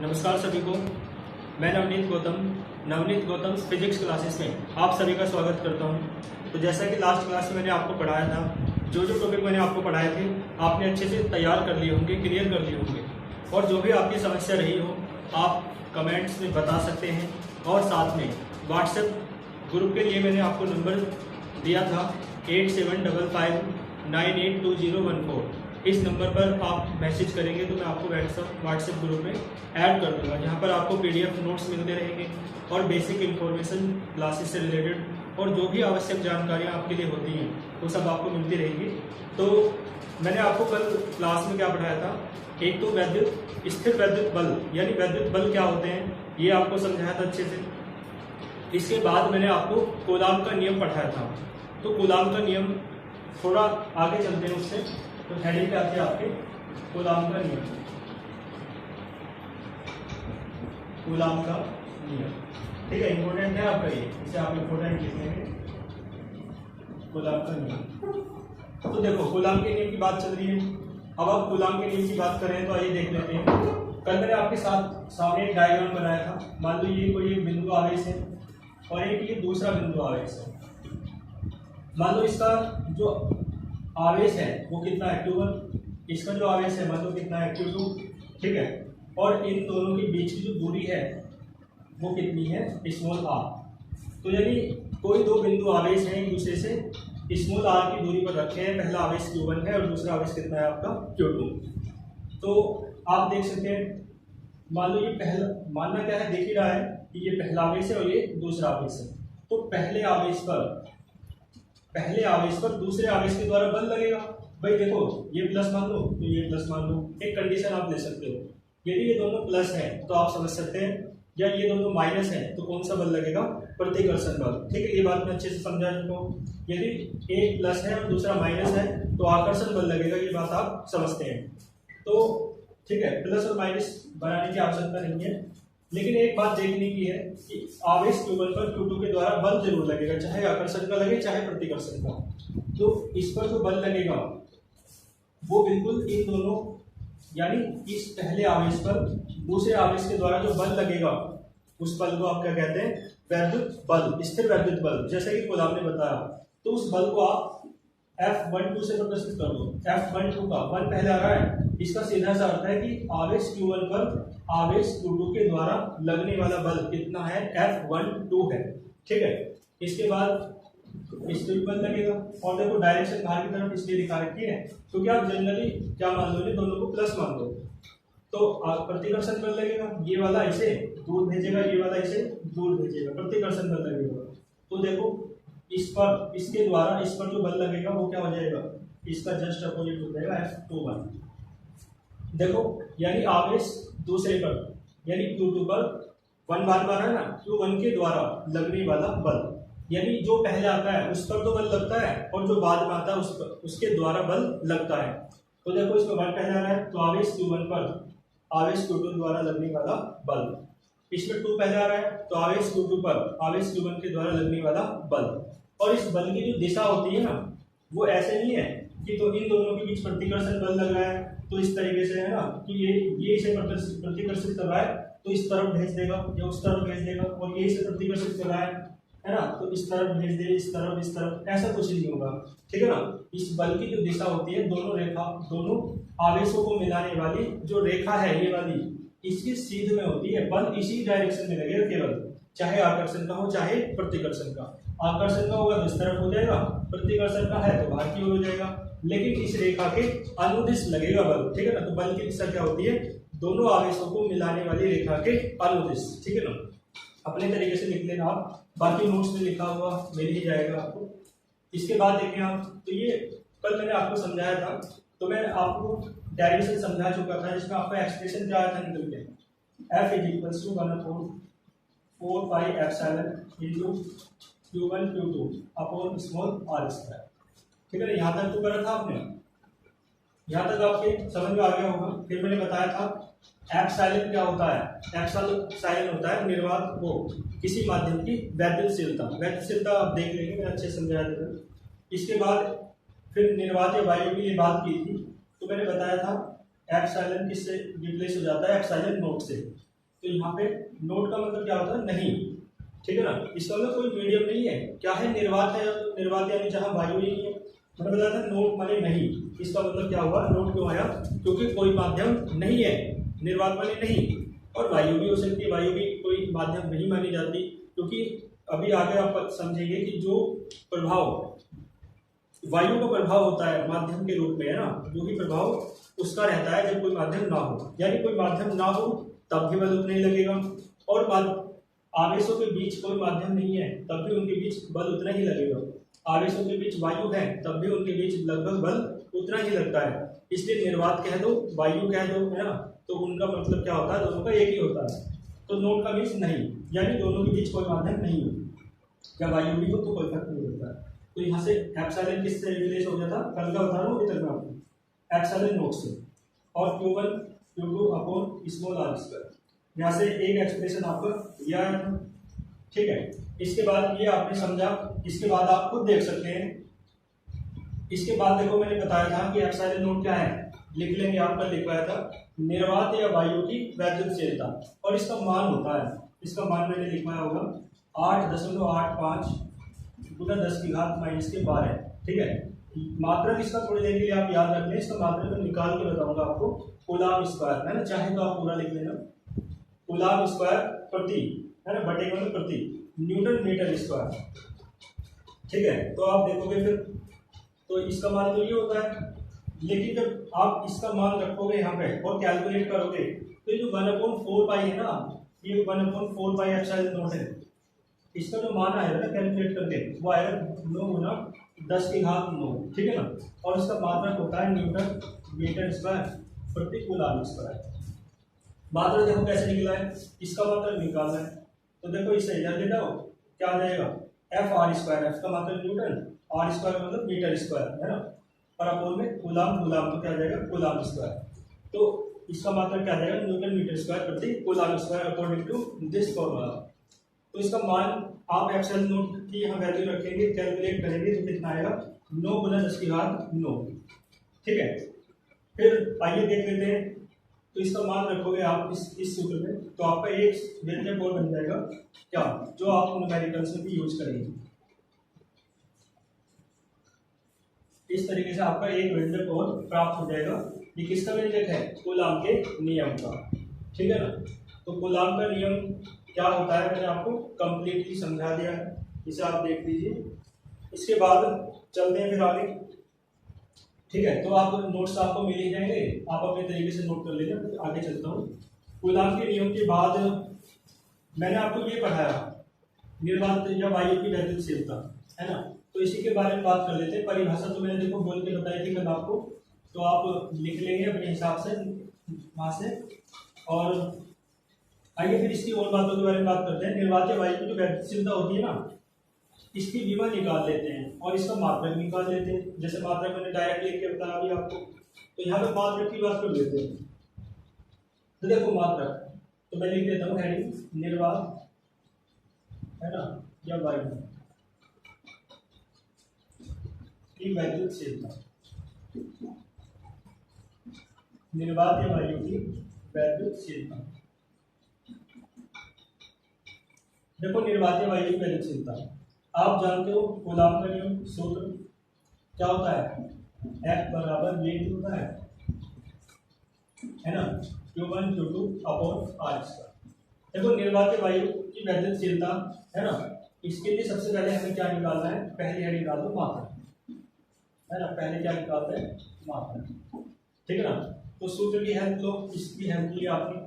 नमस्कार सभी को। मैं नवनीत गौतम फिजिक्स क्लासेस में आप सभी का स्वागत करता हूं। तो जैसा कि लास्ट क्लास में मैंने आपको पढ़ाया था, जो टॉपिक मैंने आपको पढ़ाए थे आपने अच्छे से तैयार कर लिए होंगे, क्लियर कर लिए होंगे। और जो भी आपकी समस्या रही हो आप कमेंट्स में बता सकते हैं। और साथ में व्हाट्सएप ग्रुप के लिए मैंने आपको नंबर दिया था 8755982014। इस नंबर पर आप मैसेज करेंगे तो मैं आपको व्हाट्सएप ग्रुप में ऐड कर दूंगा, जहाँ पर आपको पीडीएफ नोट्स मिलते रहेंगे और बेसिक इन्फॉर्मेशन क्लासेस से रिलेटेड और जो भी आवश्यक जानकारियाँ आपके लिए होती हैं वो सब आपको मिलती रहेंगी। तो मैंने आपको कल क्लास में क्या पढ़ाया था, एक तो स्थिर वैद्युत बल यानी वैद्युत बल क्या होते हैं ये आपको समझाया था अच्छे से। इसके बाद मैंने आपको कूलाम का नियम पढ़ाया था। तो कूलाम का नियम थोड़ा आगे चलते हैं उससे, तो हेडिंग पे आती है आपके कूलाम का नियम। कूलाम का नियम ठीक है, इंपॉर्टेंट है आपका ये, इसे आप इंपॉर्टेंट लिख लेंगे। कूलाम का नियम। तो देखो कूलाम के नियम की बात चल रही है। अब आप कूलाम के नियम की बात करें तो आइए देख लेते हैं। कल मैंने आपके सामने एक डायग्राम बनाया था। मान लो ये कोई एक बिंदु आवेश है और एक ये दूसरा बिंदु आवेश है। मान लो इसका जो आवेश है वो कितना है Q1, इसका जो आवेश है मान लो कितना है Q2, ठीक है। और इन दोनों के बीच की जो दूरी है वो कितनी है स्मॉल r। तो यानी कोई दो बिंदु आवेश हैं एक दूसरे से स्मॉल r की दूरी पर रखे हैं। पहला आवेश Q1 है और दूसरा आवेश कितना है आपका Q2। तो आप देख सकते हैं, मान लो ये पहला, मानना क्या है, देख ही रहा है कि ये पहला आवेश है और ये दूसरा आवेश है। तो पहले आवेश पर दूसरे आवेश के द्वारा बल लगेगा। भाई देखो ये प्लस मान लो तो ये प्लस मान लो। एक कंडीशन आप ले सकते हो, यदि ये दोनों प्लस है तो आप समझ सकते हैं, या ये दोनों माइनस है तो कौन सा बल लगेगा, प्रतिकर्षण बल। ठीक है, ये बात मैं अच्छे से समझा चुका हूँ। यदि एक प्लस है और दूसरा माइनस है तो आकर्षण बल लगेगा, ये बात आप समझते हैं। तो ठीक है, प्लस और माइनस बनाने की आवश्यकता नहीं है, लेकिन एक बात देखने की है कि आवेश Q1 पर Q2 के द्वारा बल जरूर लगेगा, चाहे आकर्षण का लगे चाहे प्रतिकर्षण का। तो इस पर जो बल लगेगा वो बिल्कुल इन दोनों, यानी इस पहले आवेश पर दूसरे आवेश के द्वारा जो बल लगेगा उस बल को आप क्या कहते हैं, वैद्युत बल, स्थिर वैद्युत बल, जैसे कि कूलाम ने बताया। तो उस बल को आप F12 से प्रदर्शित कर दो। F12 का 1 पहले आ रहा है, इसका सीधा सा अर्थ है कि आवेश Q1 पर आवेश Q2 के द्वारा लगने वाला बल कितना है, F12 है। ठीक है, इसके बाद इस पर बल लगेगा। और देखो डायरेक्शन बाहर की तरफ इसलिए दिखा रखी है क्योंकि आप जनरली क्या मान लो, दोनों को प्लस मान लो। तो प्रतिकर्षण बल लगेगा, ये वाला इसे दूर भेजेगा, ये वाला इसे दूर भेजेगा, प्रतिकर्षण बल लगेगा। तो देखो इस पर, इसके द्वारा इस पर जो बल लगेगा वो क्या हो जाएगा, इसका जस्ट अपोजिट हो जाएगा F21। देखो यानी आवेश दूसरे पर यानी Q2 पर 1 बार है ना, Q1 के द्वारा लगने वाला बल, यानी जो पहले आता है उस पर तो बल लगता है और जो बाद में आता है उसके द्वारा बल लगता है। तो देखो इसमें 1 पहले आ रहा है तो आवेश Q1 पर आवेश Q2 द्वारा लगने वाला बल, इसमें 2 पहले आ रहा है तो आवेश Q2 पर आवेश Q1 के द्वारा लगने वाला बल। और इस बल की जो दिशा होती है ना वो ऐसे नहीं है कि तो इन दोनों के बीच प्रतिकर्षण बल लग रहा है तो इस तरीके से है ना कि ये इसे प्रतिकर्षित कर रहा है तो इस तरफ भेज देगा या उस तरफ भेज देगा, और ये इसे प्रतिकर्षित कर रहा है ना, तो इस तरफ भेज दे, इस तरफ, ऐसा कुछ नहीं होगा। ठीक है ना, इस बल की जो दिशा होती है, दोनों आवेशों को मिलाने वाली जो रेखा है ये वाली, इसकी सीध में होती है। बल इसी डायरेक्शन में लगेगा केवल, चाहे आकर्षण का हो चाहे प्रतिकर्षण का। आकर्षण का होगा तो इस तरफ हो जाएगा, प्रतिकर्षण का है तो बाहर की ओर हो जाएगा, लेकिन इस रेखा के अनुदिश लगेगा बल। ठीक है ना, तो बल की दिशा क्या होती है, दोनों आवेशों को मिलाने वाली रेखा के अनुदिश। ठीक है ना, अपने तरीके से लिख लेना आप, बाकी नोट्स में लिखा हुआ मिल ही जाएगा आपको। इसके बाद देखें आप, तो ये कल मैंने आपको समझाया था, तो मैं आपको डेरिवेशन समझा चुका था जिसमें आपका एक्सप्रेशन क्या आया था निकल के, F = 1/4 pi epsilon into Q1 Q2 upon small r²। ठीक है ना, यहाँ तक तो करा था आपने, यहाँ तक आपके समझ में आ गया होगा। फिर मैंने बताया था एप्सिलॉन क्या होता है, एप्सिलॉन होता है निर्वात को किसी माध्यम की वैद्युतशीलता आप देख लेंगे, मैं अच्छे समझा देता। इसके बाद फिर निर्वात या वायु की ये बात की थी, तो मैंने बताया था एप्सिलॉन किससे रिप्लेस हो जाता है, एप्सिलॉन नॉट से। तो यहाँ पे नोट का मतलब क्या होता है, नहीं, ठीक है ना। इसका मतलब कोई मीडियम नहीं है, क्या है, निर्वात है, निर्वात यानी जहाँ वायु ही नहीं है। मैंने बताया था नोट माने नहीं, इसका मतलब क्या हुआ, नोट क्यों आया, क्योंकि कोई माध्यम नहीं है, निर्वात माने नहीं। और वायु भी हो सकती है, वायु भी कोई माध्यम नहीं मानी जाती, क्योंकि अभी आगे आप समझेंगे कि जो प्रभाव वायु का प्रभाव होता है माध्यम के रूप में, है ना, जो भी प्रभाव उसका रहता है जब कोई माध्यम ना हो, यानी कोई माध्यम ना हो तब भी बल उतना ही लगेगा, और आवेशों के बीच कोई माध्यम नहीं है तब भी उनके बीच बल उतना ही लगेगा, आवेशों के बीच वायु है तब भी उनके बीच लगभग बल उतना ही लगता है। इसलिए निर्वात कह दो, वायु कह दो, है ना, तो उनका मतलब क्या होता है, दोनों का एक ही होता है। तो नोट का मीन्स नहीं, यानी दोनों के बीच कोई माध्यम नहीं हो, या वायु भी हो तो कोई फर्क नहीं होता है। तो यहाँ से एप्सिलॉन किससे रिलेट हो गया था, कल का बता रहा हूँ अभी तक मैं आपको, एप्सिलॉन नोट से, और Q1 Q2 upon small r square, यहाँ से एक एक्सप्रेशन आपका यह आया था, ठीक है। इसके बाद ये आपने समझा, इसके बाद आप खुद देख सकते हैं। इसके बाद देखो मैंने बताया था कि एप्सिलॉन नोट क्या है, लिख लेंगे, आपका लिखवाया था निर्वात या वायु की वैद्युतशीलता, और इसका मान होता है, इसका मान मैंने लिखवाया होगा 8.85 गुना 10⁻⁻12, ठीक है। मात्रक इसका थोड़ी देर के लिए आप याद रख लें, इसका मात्रक मैं निकाल के बताऊंगा आपको, कूलॉम स्क्वायर, है ना, चाहे तो आप पूरा लिख लेना, कूलॉम स्क्वायर प्रति, है ना, बटे में प्रति न्यूटन मीटर स्क्वायर, ठीक है। तो आप देखोगे फिर, तो इसका मान तो ये होता है, लेकिन जब आप इसका मान रखोगे यहाँ पे और कैलकुलेट करोगे तो ये जो 1/4 पाई है ना, ये 1/4 पाई एप्सिलॉन नोट है, इसका जो मान आएगा ना कैलकुलेट करके वो आएगा 9 गुना 10⁹, ठीक है ना, और इसका मात्रक होता है न्यूटन मीटर स्क्वायर प्रति कूलॉम स्क्वायर। मात्रक देखो कैसे निकला है, इसका मात्रक निकालना है, तो देखो इसे इधर ले जाओ, क्या आ जाएगा, एफ आर स्क्वायर, एफ का मात्रक न्यूटन, आर स्क्वायर का मतलब मीटर स्क्वायर, है ना, और अपोन में कूलॉम, कूलॉम तो क्या आ जाएगा कूलॉम स्क्वायर, तो इसका मात्रक क्या आ जाएगा न्यूटन मीटर स्क्वायर प्रति coulomb square according to this formula. तो इसका मान आप एप्सिलॉन नोट की यहाँ वैल्यू रखेंगे, कैलकुलेट करेंगे तो कितना आएगा 9 गुना 10⁹, ठीक है। फिर आइए देख लेते हैं, तो इसका मान रखोगे आप इस सूत्र में, तो आपका एक व्यंजक और बन जाएगा, क्या, जो आप न्यूमेरिकल्स में भी यूज करेंगे। इस तरीके से आपका एक व्यंजक और प्राप्त हो जाएगा। ये किसका व्यंजक है, कूलॉम के नियम का, ठीक है ना। तो कूलॉम का नियम क्या होता है मैंने आपको कंप्लीटली समझा दिया है, इसे आप देख लीजिए। इसके बाद चलते हैं फिर आगे, ठीक है। तो आप नोट्स आपको मिल ही जाएंगे, आप अपने तरीके से नोट कर लीजिए। आगे चलता हूँ, कूलॉम के नियम के बाद मैंने आपको ये पढ़ाया निर्वात या वायु की वैद्युतशीलता, है ना, तो इसी के बारे में बात कर लेते हैं। परिभाषा तो मैंने देखो बोल के बताई थी कल आपको, तो आप लिख लेंगे अपने हिसाब से वहाँ से। और आइए फिर इसकी और बातों के बारे में बात करते हैं। निर्वात या वायु की जो वैद्युतशीलता होती है ना, इसकी विमा निकाल लेते हैं और इसका मात्रक निकाल लेते हैं। जैसे मात्रक मैंने डायरेक्ट लिख के बताया अभी आपको, तो यहाँ पे मात्रक की बात कर लेते हैं। तो देखो मात्रक, तो मैं लिख देता हूँ हेडिंग निर्वात, है ना, या वायु की वैद्युतशीलता, निर्वात या वायु की वैद्युतशीलता। देखो निर्वात या वायु की वैद्युतशीलता, आप जानते हो कूलॉम का नियम सूत्र क्या होता है, F बराबर ये होता है ना, Q1 Q2 upon R square. देखो निर्वात या वायु की वैद्युतशीलता, है ना, इसके लिए सबसे पहले हमें क्या निकालना है, पहले है निकाल दो मात्रक, है ना, पहले क्या निकालते हैं मात्रक, ठीक है ना। तो सूत्र की हेल्प लो, इसकी हेल्प ली आपने।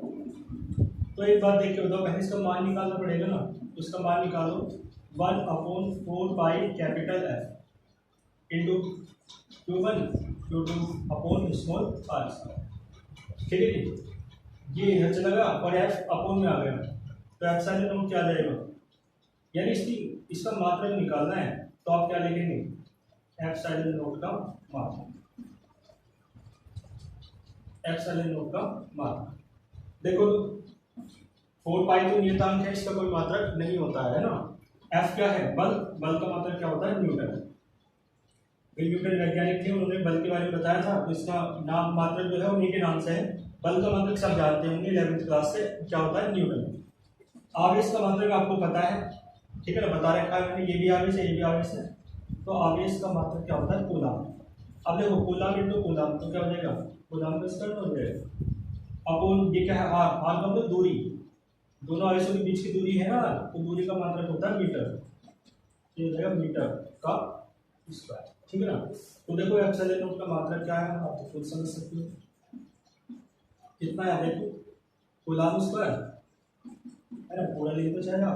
तो एक बात देख के बताओ, पहले इसका मान निकालना पड़ेगा ना, तो इसका मान निकालो 1/4 pi capital F into Q1 Q2 upon small r square, ठीक है जी। ये इधर चला गया और F अपॉन में आ गया, तो एप्सिलॉन नोट क्या आ जाएगा, यानी इसका मात्रक निकालना है, तो आप क्या लिखेंगे, एप्सिलॉन नोट का मात्रक, एप्सिलॉन नोट का मात्रक। देखो 4 पाई तो नियतांक है, इसका कोई मात्रक नहीं होता है ना। F क्या है, बल, बल का मात्रक क्या होता है न्यूटन। न्यूटन वैज्ञानिक थे, उन्होंने बल के बारे में बताया था, तो इसका नाम मात्रक जो है उन्हीं के नाम से है, बल का मात्रक सब जानते होंगे 11वीं क्लास से, क्या होता है, न्यूटन। आवेश का मात्रक आपको पता है, ठीक है ना, बता रखा है मैंने, ये भी आवेश है, ये भी आवेश है। तो आवेश का मात्रक क्या होता है, कूलाम। अब देखो कूलाम इंटू कूलाम तो क्या हो जाएगा, कूलाम का स्क्वायर हो जाएगा। अब ये क्या है, आर, आर का मतलब दूरी, दोनों आवेशों के बीच की दूरी है ना, तो दूरी का मात्रक होता है मीटर, ये हो जाएगा मीटर का स्क्वायर, ठीक है ना। तो देखो एप्सिलॉन नॉट का मात्रक क्या है, आप तो खुद समझ सकते हो कितना है, देखो कूलाम स्क्वायर है ना, पूरा लिख तो चाहेगा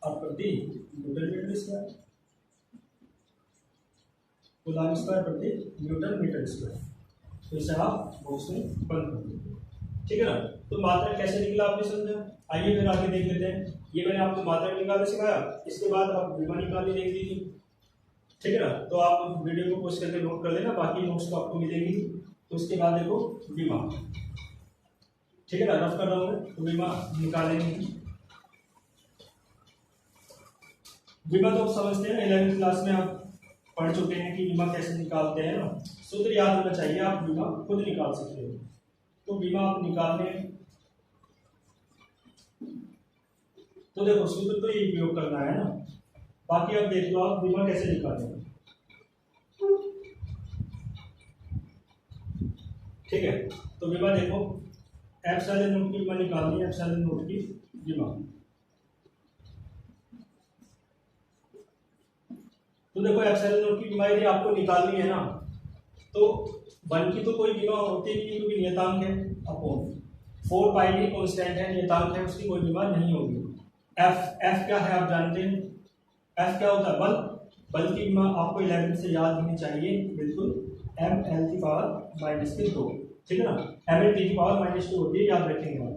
आप प्रति newton metre square, coulomb square प्रति न्यूटन मीटर स्क्वायर। तो इसे आप बॉक्स में बंद कर दो, ठीक है ना। तो मात्रक कैसे निकला आपने समझा। आइए फिर आगे देख लेते हैं। ये मैंने आपको मात्रक निकालना सिखाया, इसके बाद आप विमा निकालनी देख लीजिए, ठीक है ना। तो आप वीडियो को पोस्ट करके नोट कर लेना, बाकी नोट्स तो आपको मिलेगी। तो उसके बाद देखो विमा, ठीक है ना, रफ कर रहा हूँ मैं, तो विमा निकालेंगे। विमा तो आप समझते हैं, 11वीं क्लास में आप पढ़ चुके हैं कि विमा कैसे निकालते हैं ना, सूत्र याद होना चाहिए, आप विमा खुद निकाल सकते हो। तो विमा आप निकालने, तो देखो सूत्र तो ये उपयोग करना है ना, बाकी आप देख लो आप विमा कैसे निकालेंगे, ठीक है। तो विमा देखो एप्सिलॉन नॉट की विमा निकालनी है, एप्सिलॉन नॉट की विमा। तो देखो एप्सिलॉन नॉट की विमा यदि आपको निकालनी है ना, तो 1 की तो कोई विमा होती नहीं क्योंकि नियतांक है, अपॉन 4 पाई भी कांस्टेंट है, नियतांक है, उसकी कोई विमा नहीं होगी। एफ क्या है आप जानते हैं, एफ क्या होता है, बल। बल की विमा आपको 11 से याद होनी चाहिए बिल्कुल, एम एल की पावर -2, ठीक है ना, एम एल टी की पावर -2 होती है, याद रखेंगे आप,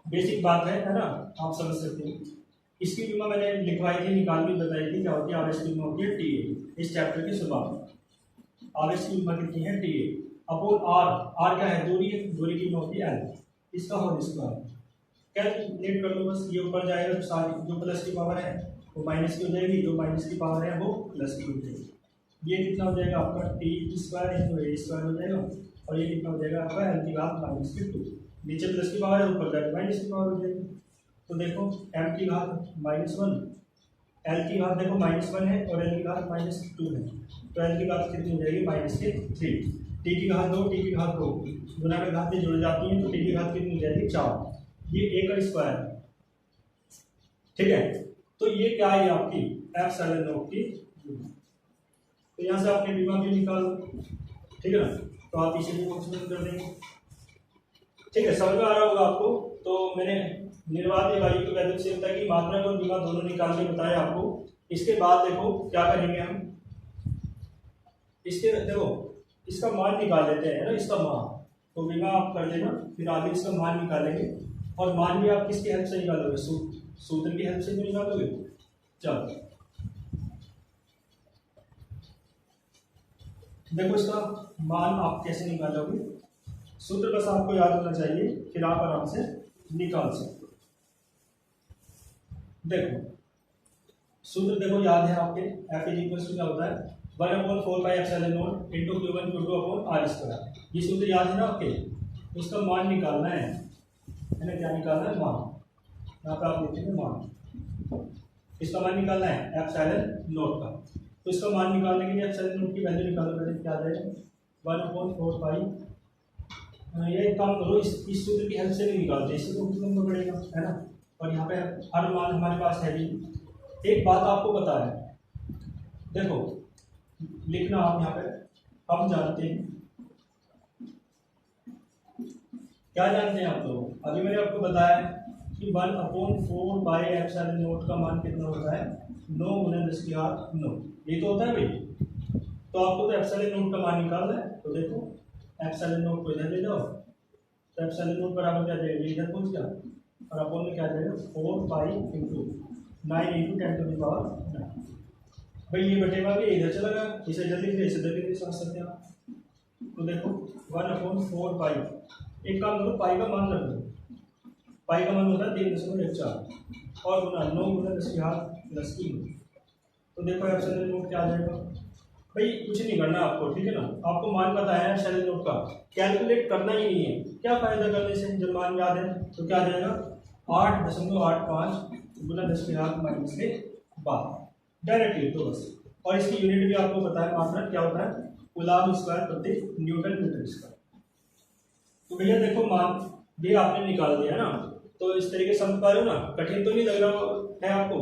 बेसिक बात है ना, आप समझ सकते हैं। इसकी विमा मैंने लिखवाई थी, निकालनी बताई थी, क्या होती है, आवेश की विमा होती है टी ए, इस चैप्टर की शुरुआत में आवेश की विमा कितनी है, T A upon R, R क्या है, दूरी है, दूरी की विमा होती है एल, इसका होल स्क्वायर, कैलकुलेट कर लो बस, ये ऊपर जाएगा तो सारी जो प्लस की पावर है वो माइनस की हो जाएगी, जो माइनस की पावर है वो प्लस की हो जाएगी। ये कितना हो जाएगा आपका टी स्क्वायर इंटू ए स्क्वायर हो जाएगा, और ये कितना हो जाएगा आपका एल की घात -2, नीचे प्लस की पावर है, ऊपर जाकर माइनस की पावर हो जाएगी। तो देखो m की घात -1, l की घात देखो -1 है और l की घात -2 है, तो l की घात कितनी हो जाएगी -3, t की घात 2, t की घात 2, गुना में घातें जुड़ जाती हैं, तो t की घात कितनी हो जाएगी 4, ये a का स्क्वायर, ठीक है। तो ये क्या है आपकी एप्सिलॉन नॉट की, तो यहाँ से आपने विमा भी निकाल, ठीक है ना। तो आप इसे भी फंक्शन कर देंगे, ठीक है, समझ में आ रहा होगा आपको। तो मैंने निर्वात वायु की गतिशीलता की मात्रक और विमा दोनों निकाल के बताया आपको। इसके बाद देखो क्या करेंगे हम, इसके देखो इसका मान निकाल लेते हैं ना, इसका मान, तो विमा आप कर लेना, फिर आगे इसका मान निकालेंगे, और मान भी आप किसकी हेल्प से निकालोगे, सूत्र की हेल्प से भी निकालोगे। चलो देखो इसका मान आप कैसे निकालोगे, सूत्र बस आपको याद होना चाहिए, फिर आप आराम से निकाल सकते हो। देखो सूत्र देखो याद है आपके, एफ इज इक्वल टू क्या होता है, 1/4πε0 into Q1 Q2 upon are square, ये सूत्र याद है ना आपके। उसका मान निकालना है ना, क्या निकालना है, मान, यहाँ पे आप लिखेंगे मान, इसका मान निकालना है एप्सिलॉन नॉट का। तो इसका मान निकालने के लिए एप्सिलॉन नॉट की वैल्यू निकालो, पहले क्या आ जाएगा 1/4π, ये एक काम करो, इस सूत्र की हेल्प से नहीं निकालते, इससे तो कुछ नंबर पड़ेगा है ना, और यहाँ पे हर मान हमारे पास है भी। एक बात आपको बता है, देखो लिखना आप यहाँ पे, हम जानते हैं, क्या जानते हैं आप लोग, अभी मैंने आपको बताया कि 1/4πε0 का मान कितना होता है, 9 × 10⁹, ये तो होता है भाई। तो आपको तो एप्सिलॉन नॉट का मान निकालना है, तो देखो एप्सिलॉन नॉट को इधर ले जाओ, तो एप्सिलॉन नॉट बराबर क्या जाएगा, इधर पहुंच गया, और अपॉन में क्या जाएगा 4π × 9 × 10⁹। भाई ये बटेगा भी इधर चला गया, इसे जल्दी से इसे जल्दी समझ सकते हैं आप। तो देखो 1/4π, एक काम करो पाई का मान रख दो, पाई का मान होता है 3.14 और गुना 9 × 10⁻⁻⁰। तो देखो एप्सिलॉन नॉट क्या आ जाएगा, भाई कुछ नहीं करना आपको, ठीक है ना, आपको मान पता है शैलेंद्र नोट का, कैलकुलेट करना ही नहीं है। क्या फायदा करने से, जब मान याद है तो क्या आ जाएगा 8.85 गुना 10⁻⁻12 डायरेक्टली तो बस। और इसकी यूनिट भी आपको पता है, मात्रक क्या होता है, कूलम्ब स्क्वायर प्रति न्यूटन मीटर स्क्वायर। तो भैया देखो मान भी आपने निकाल दिया ना, तो इस तरीके से हम करो ना, कठिन तो नहीं लग रहा है आपको,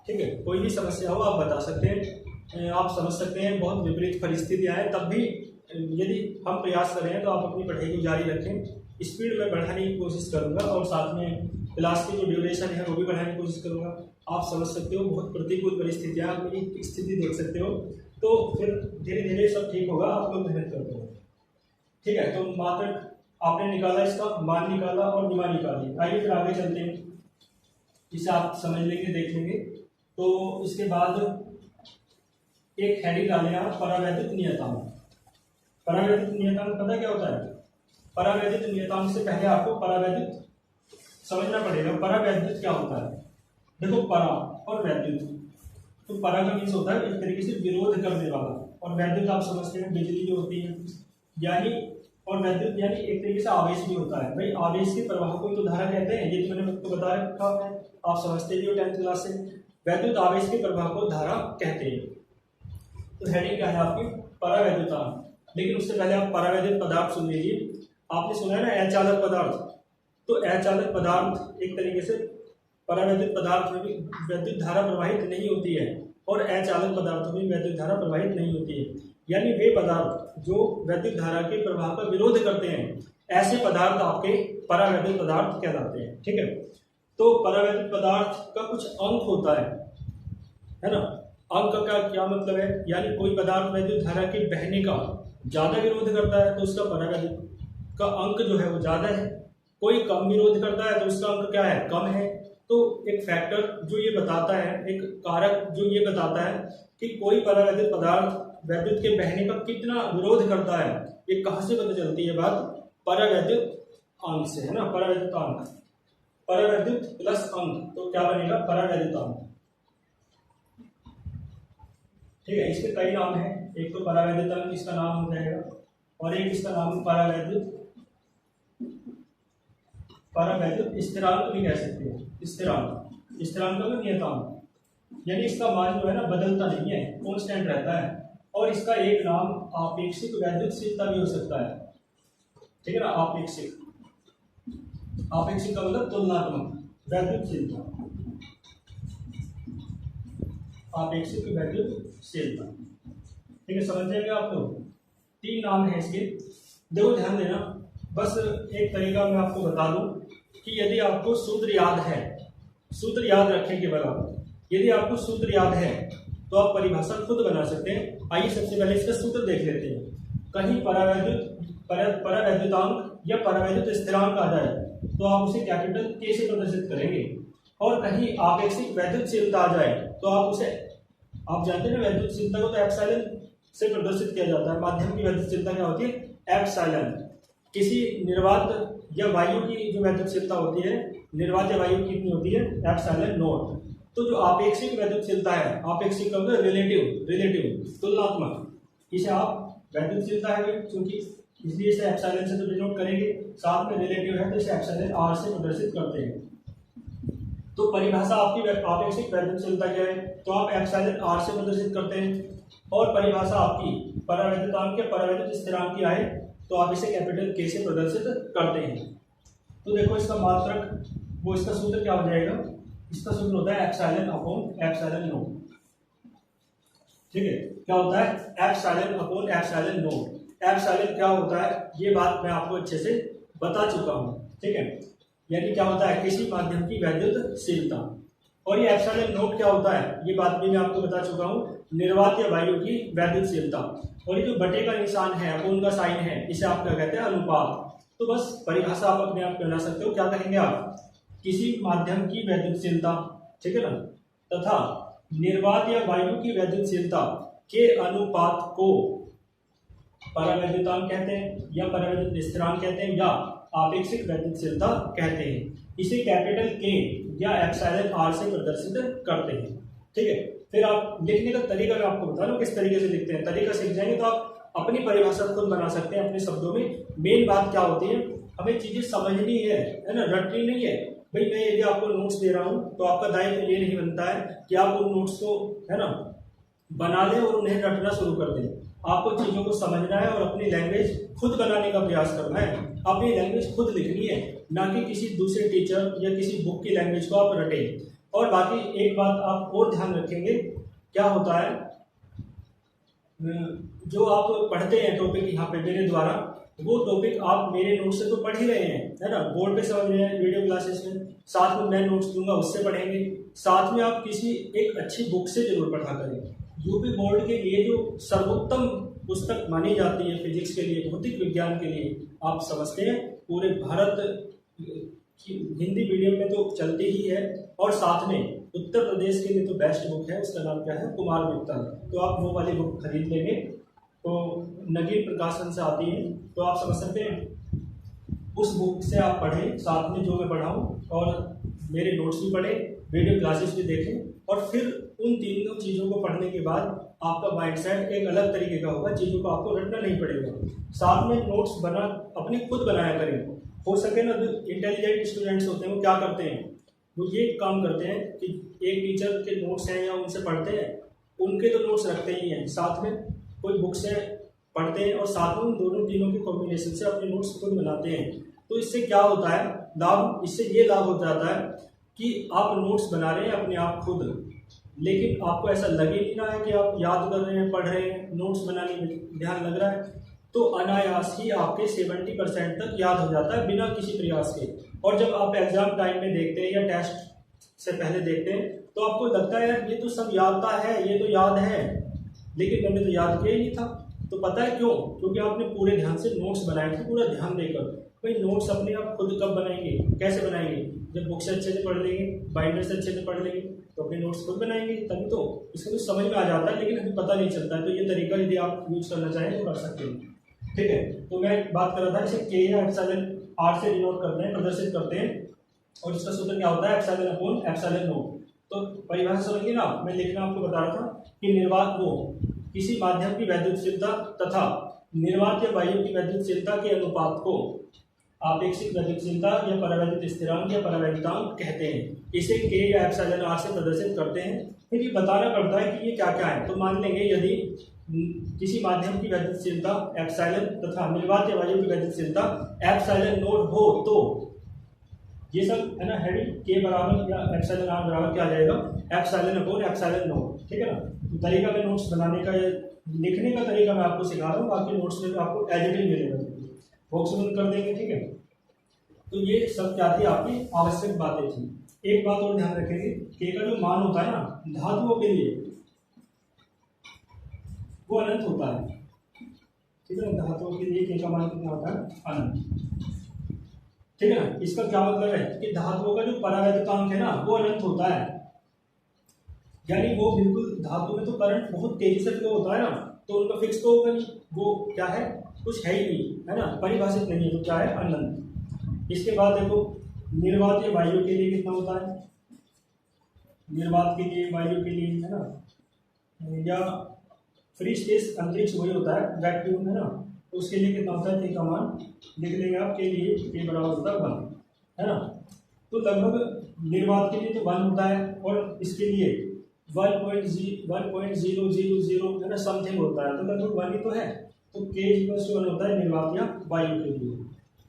ठीक है। कोई भी समस्या हो आप बता सकते हैं, आप समझ सकते हैं। बहुत विपरीत परिस्थितियां हैं, तब भी यदि हम प्रयास कर रहे हैं तो आप अपनी पढ़ाई को जारी रखें। स्पीड में बढ़ाने की कोशिश करूंगा और साथ में क्लास की जो ड्यूरेशन है वो भी बढ़ाने की कोशिश करूंगा। आप समझ सकते हो बहुत प्रतिकूल परिस्थितियां, आप मेरी स्थिति देख सकते हो, तो फिर धीरे धीरे सब ठीक होगा। आप लोग मेहनत करते हो, ठीक है। तो मात्रक आपने निकाला, इसका मान निकाला और निमा निकाली। आइए फिर आगे चलते हैं, इसे आप समझ लेंगे, देख लेंगे। तो इसके बाद एक हेडिंग डालें आप, परावैद्युत नियतांक। परावैद्युत नियतांक पता क्या होता है? परावैद्युत नियतांक से पहले आपको परावैद्युत समझना पड़ेगा। परावैद्युत क्या होता है? देखो परा और वैद्युत, तो परा का मीन्स होता है एक तरीके से विरोध करने वाला, और वैद्युत आप समझते हैं बिजली जो होती है, यानी, और वैद्युत यानी एक तरीके से आवेश भी होता है। भाई आवेश के प्रवाह को तो धारा कहते हैं, ये तो मैंने आपको बता रखा है, आप समझते भी हो 10th क्लास से। वैद्युत आवेश के प्रवाह को धारा कहते हैं। तो हेडिंग क्या है आपकी? परावैद्युतांक। लेकिन उससे पहले आप परावैद्युत पदार्थ सुन लीजिए। आपने सुना है ना अचालक पदार्थ, तो अचालक पदार्थ एक तरीके से परावैद्युत पदार्थ में भी वैद्युत धारा प्रवाहित नहीं होती है, और अचालक पदार्थों में वैद्युत धारा प्रवाहित नहीं होती है। यानी वे पदार्थ जो वैद्युत धारा के प्रवाह का विरोध करते हैं, ऐसे पदार्थ आपके परावैद्युत पदार्थ कहलाते हैं, ठीक है। तो परावैद्युत पदार्थ का कुछ अंक होता है ना। अंक का क्या मतलब है? यानी कोई पदार्थ वैद्युत धारा के बहने का ज्यादा विरोध करता है तो उसका परावैद्युत का अंक जो है वो ज्यादा है। कोई कम विरोध करता है तो उसका अंक क्या है? कम है। तो एक फैक्टर जो ये बताता है, एक कारक जो ये बताता है कि कोई परावैद्युत पदार्थ वैद्युत के बहने का कितना विरोध करता है, ये कहाँ से पता चलती है बात? परावैद्युत अंक से, है ना। परावैद्युत अंक, परावैद्युत प्लस अंक, तो क्या बनेगा? परावैद्युत अंक, ठीक है। इसके कई नाम हैं, एक तो परावैद्युत अंक इसका नाम हो जाएगा, और एक इसका नाम परावैद्युत स्थिरांक भी कह सकते हो। स्थिरांक, स्थिरांक का नियतांक, यानी इसका मान जो है ना बदलता नहीं है, कांस्टेंट रहता है। और इसका एक नाम आपेक्षिक वैद्युतशीलता भी हो सकता है, ठीक है ना। आपेक्षिक, आपेक्षिक का मतलब तुलनात्मक वैद्युतशीलता, आपेक्षिक वैद्युतशीलता, ठीक है। समझ जाएंगे आप लोग। 3 नाम है इसके। देखो ध्यान देना, बस एक तरीका मैं आपको बता दूं कि यदि आपको सूत्र याद है, सूत्र याद रखें केवल आप, यदि आपको सूत्र याद है तो आप परिभाषा खुद बना सकते हैं। आइए सबसे पहले इसका सूत्र देख लेते हैं। कहीं परावैद्युतांक या परावैद्युत स्थिरांक आ जाए तो आप उसे कैपिटल के से प्रदर्शित करेंगे, और कहीं आपेक्षिक वैद्युतशीलता आ जाए तो आप उसे, आप जानते हैं ना वैद्युतशीलता को तो एप्सिलॉन से प्रदर्शित किया जाता है। माध्यम की वैद्युतशीलता क्या होती है? एप्सिलॉन। किसी निर्वात या वायु की जो वैद्युतशीलता होती है, निर्वात या वायु की कितनी होती है? Epsilon not. तो जो आपेक्षिक वैद्युतशीलता है, आपेक्षिक का मतलब रिलेटिव, तुलनात्मक, इसे आप वैद्युतशीलता है क्योंकि इसलिए इसे एप्सिलॉन से तो डिनोट करेंगे, साथ में रिलेटिव है तो इसे एप्सिलॉन आर से प्रदर्शित करते हैं। तो परिभाषा आपकी आपेक्षिक वैद्युतशीलता क्या है? तो आप एप्सिलॉन आर से प्रदर्शित करते हैं। और परिभाषा आपकी परावैद्युतांक के परावैद्युत स्थिरांक की आए तो आप इसे कैपिटल के से प्रदर्शित करते हैं। तो देखो इसका मात्रक, वो इसका सूत्र क्या हो जाएगा? इसका सूत्र होता है एप्सिलॉन अपॉन एप्सिलॉन नॉट, ठीक है। क्या होता है? Epsilon upon epsilon not. Epsilon क्या होता है ये बात मैं आपको अच्छे से बता चुका हूं, ठीक है। यानी क्या होता है? किसी माध्यम की वैद्युतशीलता। और ये एप्सिलॉन नॉट क्या होता है ये बात भी मैं आपको बता चुका हूं, निर्वात या वायु की वैद्युतशीलता। और ये जो बटे का निशान है, अपोन का साइन है, इसे आप क्या कहते हैं? अनुपात। तो बस परिभाषा आप अपने आप बना सकते हो। क्या कहेंगे आप? किसी माध्यम की वैद्युतशीलता, ठीक है ना, तथा निर्वात या वायु की वैद्युतशीलता के अनुपात को परावैद्युतांक कहते हैं, या परावैद्युत स्थिरांक कहते हैं, या आपेक्षिक वैद्युतशीलता कहते हैं। इसे कैपिटल के या एप्सिलॉन आर से प्रदर्शित करते हैं, ठीक है। फिर आप लिखने का तरीका मैं आपको बता रहा हूँ किस तरीके से लिखते हैं, तरीका सीख जाएंगे तो आप अपनी परिभाषा खुद बना सकते हैं अपने शब्दों में। मेन बात क्या होती है, हमें चीजें समझनी है ना, रटनी नहीं है। भाई मैं यदि आपको नोट्स दे रहा हूँ तो आपका दायित्व ये नहीं बनता है कि आप उन नोट्स को है ना बना लें और उन्हें रटना शुरू कर दें। आपको चीज़ों को समझना है और अपनी लैंग्वेज खुद बनाने का प्रयास करना है। अपनी लैंग्वेज खुद लिखनी है, ना कि किसी दूसरे टीचर या किसी बुक की लैंग्वेज को आप रटें। और बाकी एक बात आप और ध्यान रखेंगे, क्या होता है जो आप पढ़ते हैं टॉपिक यहाँ पे मेरे द्वारा, वो टॉपिक आप मेरे नोट से तो पढ़ ही रहे हैं है ना, बोर्ड पे समझ रहे हैं वीडियो क्लासेस में, साथ में मैं नोट्स दूंगा उससे पढ़ेंगे, साथ में आप किसी एक अच्छी बुक से जरूर पढ़ा करें। यूपी बोर्ड के लिए जो सर्वोत्तम पुस्तक मानी जाती है फिजिक्स के लिए, भौतिक विज्ञान के लिए, आप समझते हैं पूरे भारत हिंदी मीडियम में तो चलती ही है, और साथ में उत्तर प्रदेश के लिए तो बेस्ट बुक है, उसका नाम क्या है, कुमार मित्तल। तो आप वो वाली बुक खरीद लेंगे, तो नगीन प्रकाशन से आती है, तो आप समझ सकते हैं उस बुक से आप पढ़ें, साथ में जो मैं पढ़ाऊँ और मेरे नोट्स भी पढ़ें, वीडियो क्लासेस भी देखें, और फिर उन तीनों चीज़ों को पढ़ने के बाद आपका माइंडसेट एक अलग तरीके का होगा, चीज़ों को आपको रटना नहीं पड़ेगा। साथ में नोट्स बना अपने खुद बनाया करें। हो सके ना, जो इंटेलिजेंट स्टूडेंट्स होते हैं वो क्या करते हैं, वो ये काम करते हैं कि एक टीचर के नोट्स हैं या उनसे पढ़ते हैं, उनके तो नोट्स रखते ही हैं, साथ में कोई बुक से पढ़ते हैं और साथ में उन दोनों तीनों के कॉम्बिनेशन से अपने नोट्स खुद बनाते हैं। तो इससे क्या होता है लाभ, इससे ये लाभ हो जाता है कि आप नोट्स बना रहे हैं अपने आप खुद, लेकिन आपको ऐसा लगे नहीं ना है कि आप याद कर रहे हैं, पढ़ रहे हैं, नोट्स बनाने में ध्यान लग रहा है, तो अनायास ही आपके 70% तक याद हो जाता है बिना किसी प्रयास के। और जब आप एग्जाम टाइम में देखते हैं या टेस्ट से पहले देखते हैं तो आपको लगता है यार ये तो सब यादता है, ये तो याद है, लेकिन मैंने तो याद किया ही नहीं था। तो पता है क्यों? क्योंकि आपने पूरे ध्यान से नोट्स बनाए थे, पूरा ध्यान देकर। भाई नोट्स अपने आप खुद कब बनाएंगे, कैसे बनाएंगे? जब बुक से अच्छे से पढ़ लेंगे, बाइंडर से अच्छे से पढ़ लेंगे, तो अपने नोट्स खुद बनाएंगे, तभी तो इसको तो समझ में आ जाता है, लेकिन हमें पता नहीं चलता है। तो ये तरीका यदि आप यूज करना चाहें तो कर सकते हैं, ठीक है। तो मैं बात कर रहा था, इसे के या एप्सिलॉन आर से डिनोट करते हैं, प्रदर्शित करते हैं, और इसका सूत्र क्या होता है, एप्सिलॉन अपॉन एप्सिलॉन नोट। तो परिभाषा समझिए ना, मैं लिखना आपको बता रहा था कि निर्वात को किसी माध्यम की वैद्युतशीलता तथा निर्वात या वायु की वैद्युतशीलता के अनुपात को आपेक्षिक वैद्युतशीलता या परावैद्युत स्थिरांक या परावैद्युतांक कहते हैं। इसे के या एप्सिलॉन आर से प्रदर्शित करते हैं। फिर ये बताना पड़ता है कि ये क्या क्या है। तो मान लेंगे यदि किसी माध्यम की वैद्युतशीलता एप्सिलॉन तथा निर्वात या वायु की वैद्युतशीलता एप्सिलॉन नोट हो, तो ये सब है ना हेडिंग के बराबर या एप्सिलॉन आर बराबर क्या आ जाएगा, एप्सिलॉन अपॉन एप्सिलॉन नोट, ठीक है ना। तो तरीका मैं नोट्स बनाने का या लिखने का तरीका मैं आपको सिखा रहा हूँ, बाकी नोट्स में आपको एडिटिंग मिलेगा, बॉक्स बंद कर देंगे, ठीक है। तो ये सब क्या थी आपकी आवश्यक बातें थी। एक बात और ध्यान रखेंगे, के का जो मान होता है ना धातुओं के लिए वो अनंत होता है, ठीक है ना। धातुओं के लिए के का मान कितना होता है, अनंत, ठीक है ना। इसका क्या मतलब है कि धातुओं का जो परावैद्युतांक है ना वो अनंत होता है, यानी वो बिल्कुल धातु में तो करंट बहुत तेजी से फ्लो होता है ना, तो उनका फिक्स तो होगा नहीं, वो क्या है, कुछ है ही नहीं, है ना, परिभाषित नहीं है, तो क्या है, अनंत। इसके बाद देखो निर्वात या वायु के लिए कितना होता है, निर्वात के लिए, वायु के लिए, है ना, या फ्री स्पेस अंतरिक्ष वही होता है, वैक्यूम, है ना, तो उसके लिए कितना होता है, के का मान लिख लेंगे आप, के लिए के बराबर होता है 1, है ना। तो लगभग निर्वात के लिए तो 1 होता है, और इसके लिए 1.000 है ना समथिंग होता है, तो लगभग 1 ही तो है। तो के इक्वल्स टू 1 होता है निर्वात या वायु के लिए।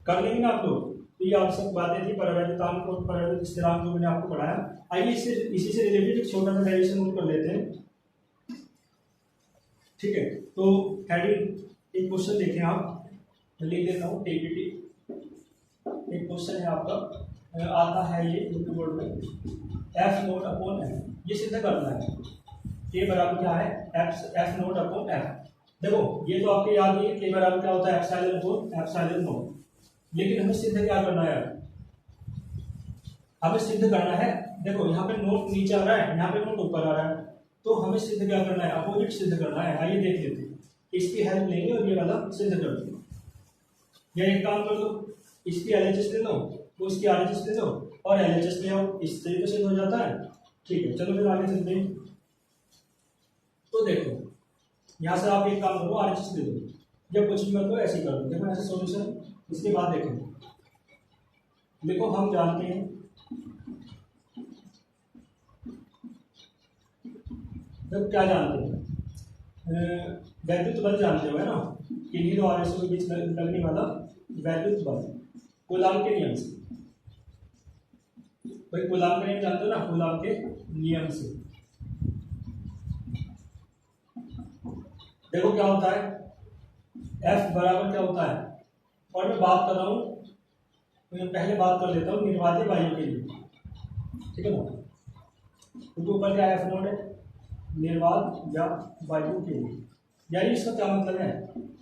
कर लेंगे ना आप लोग। तो ये आवश्यक बातें थी परावैद्युतांक और परावैद्युत स्थिरांक जो मैंने आपको पढ़ाया। आइए इसी से रिलेटेड एक छोटा सा डेरिवेशन नोट कर लेते हैं, ठीक है। तो हेडिंग एक क्वेश्चन देखें आप, मैं लिख देता हूँ टीपीटी। एक क्वेश्चन है आपका, आता है ये यूपी बोर्ड में, एफ नोट अपॉन एफ, ये सिद्ध करना है। के बराबर क्या है, एफ नोट अपॉन एफ। देखो ये तो आपके याद है, के बराबर क्या होता है, एप्सिलॉन अपॉन एप्सिलॉन नोट। लेकिन हमें सिद्ध क्या करना है, हमें सिद्ध करना है, देखो यहाँ पे नोट नीचे आ रहा है, यहाँ पे नोट ऊपर आ रहा है, तो हमें सिद्ध क्या करना है, अपोजिट सिद्ध करना है। आइए देख लेते हैं, इसकी हेल्प लेंगे और ये वाला सिद्ध कर देंगे। या एक काम कर दो, इसकी एलएचएस ले लो, तो इसकी आरएचएस ले लो और एलएचएस ले आओ, इससे तो सिद्ध हो जाता है, ठीक है। चलो फिर आगे चलते हैं। यहाँ से आप एक काम करो, RHS दे दो, जब कुछ भी कर दो ऐसे ही कर दो। देखो ऐसे सॉल्यूशन। इसके बाद देखो हम जानते हैं जब क्या जानते हैं, वैद्युत बल जानते हो है ना, किन्हीं दो आवेशों के बीच लगने वाला वैद्युत बल कूलाम के नियम से। भाई कूलाम का नियम जानते हो ना, कूलाम के नियम से देखो क्या होता है, F बराबर क्या होता है। और मैं बात कर रहा हूँ, पहले बात कर लेता हूँ निर्वाती वायु के लिए, ठीक है ना। क्योंकि ऊपर क्या F नोट है, निर्वात या वायु के लिए। यानी इसका क्या मतलब है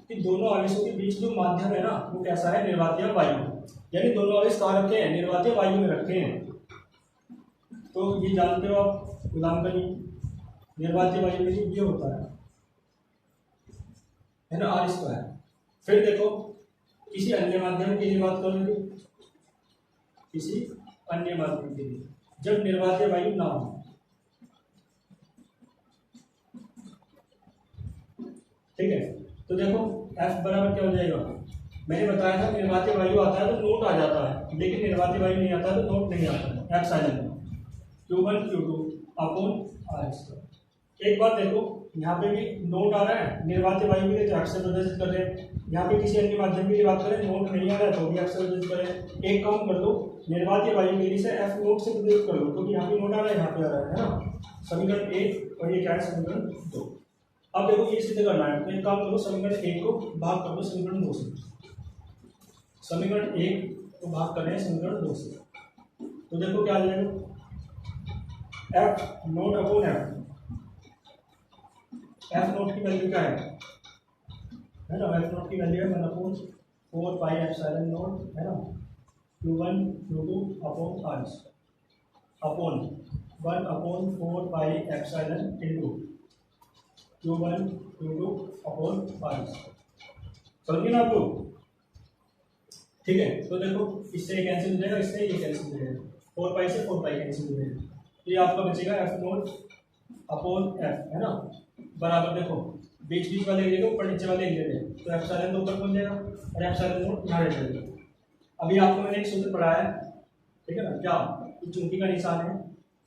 कि दोनों आवेशों के बीच जो माध्यम है ना वो कैसा है, निर्वातीय वायु। यानी दोनों आवेश कहाँ रखे हैं, निर्वातीय वायु में रखे हैं। तो ये जानते हो आप कूलाम का नियम, निर्वातीय वायु में ये होता है ना, R स्क्वायर। फिर देखो किसी अन्य माध्यम के लिए बात कर लेंगे, किसी अन्य माध्यम के लिए जब निर्वातीय वायु ना हो, ठीक है। तो देखो F बराबर क्या हो जाएगा, मैंने बताया था निर्वातीय वायु आता है तो नोट आ जाता है, लेकिन निर्वातीय वायु नहीं आता है तो नोट नहीं आता है। Epsilon Q1 Q2 upon R square. एक बात देखो यहाँ पे भी नोट आ रहा है, निर्वातीय वायु के लिए तो एक्स से प्रदर्शित कर रहे हैं। यहाँ पे किसी अन्य माध्यम के लिए बात करें, नोट नहीं आ रहा है तो भी एक्स से प्रदर्शित करें। एक काम कर दो, निर्वातीय वायु के लिए से F नोट से प्रदर्शित कर लो, क्योंकि यहाँ पे नोट आ रहा है, यहाँ पे आ रहा है ना। समीकरण 1 और ये क्या है, समीकरण 2। अब देखो ये सिद्ध करना है, तो एक काम करो, समीकरण 1 को भाग कर दो समीकरण 2 से। समीकरण 1 को भाग कर रहे हैं समीकरण 2 से, तो देखो क्या आ जाएगा, F naught upon F note की वैल्यू क्या है ना, F नोट की वैल्यू है 1/4 पाई एप्सिलॉन नोट है ना, Q1 Q2 upon R upon 1/4 pi epsilon into Q1 Q2 upon R। समझिए ना आपको, ठीक है। तो देखो इससे कैंसिल हो जाएगा, इससे ये कैंसिल हो जाएगा, 4 पाई से 4 पाई कैंसिल हो जाएगा, ये आपका बचेगा F नोट अपॉन F है ना, बराबर देखो बीच बीच वाले ले लो, ऊपर नीचे वाले ले लो, तो एप्सिलॉन 2 ऊपर बन जाएगा और एप्सिलॉन नोट यहाँ रह जाएगा। अभी आपको मैंने एक सूत्र पढ़ाया है, ठीक है ना, क्या चुंबकी का निशान है,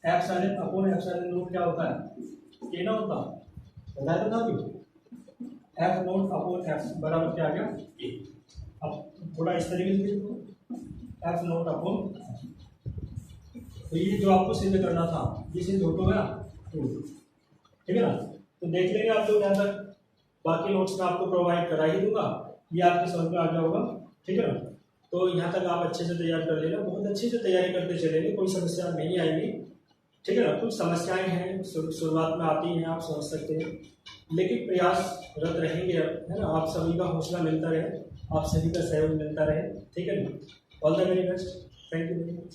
एप्सिलॉन अपॉन एप्सिलॉन नोट क्या होता है, ये ना होता, बताया तो था अभी, F नोट अपॉन F बराबर क्या आ गया, ए। अब थोड़ा इस तरीके से लिखो, F नोट अपॉन F। तो ये जो आपको सिद्ध करना था ये सिद्ध हो गया, ठीक है ना। तो देख लेंगे आप लोग यहाँ तक, बाकी नोट्स मैं आपको प्रोवाइड करा ही दूंगा, ये आपके समझ में आ गया होगा, ठीक है ना। तो यहाँ तक आप अच्छे से तैयार कर लेना, बहुत अच्छे से तैयारी करते चलेंगे, कोई समस्या नहीं आएगी, ठीक है ना। कुछ समस्याएं हैं शुरुआत में आती हैं, आप समझ सकते हैं, लेकिन प्रयासरत रहेंगे है ना, आप सभी का हौसला मिलता रहे, आप सभी का सहयोग मिलता रहे, ठीक है ना। All the very best, thank you very much.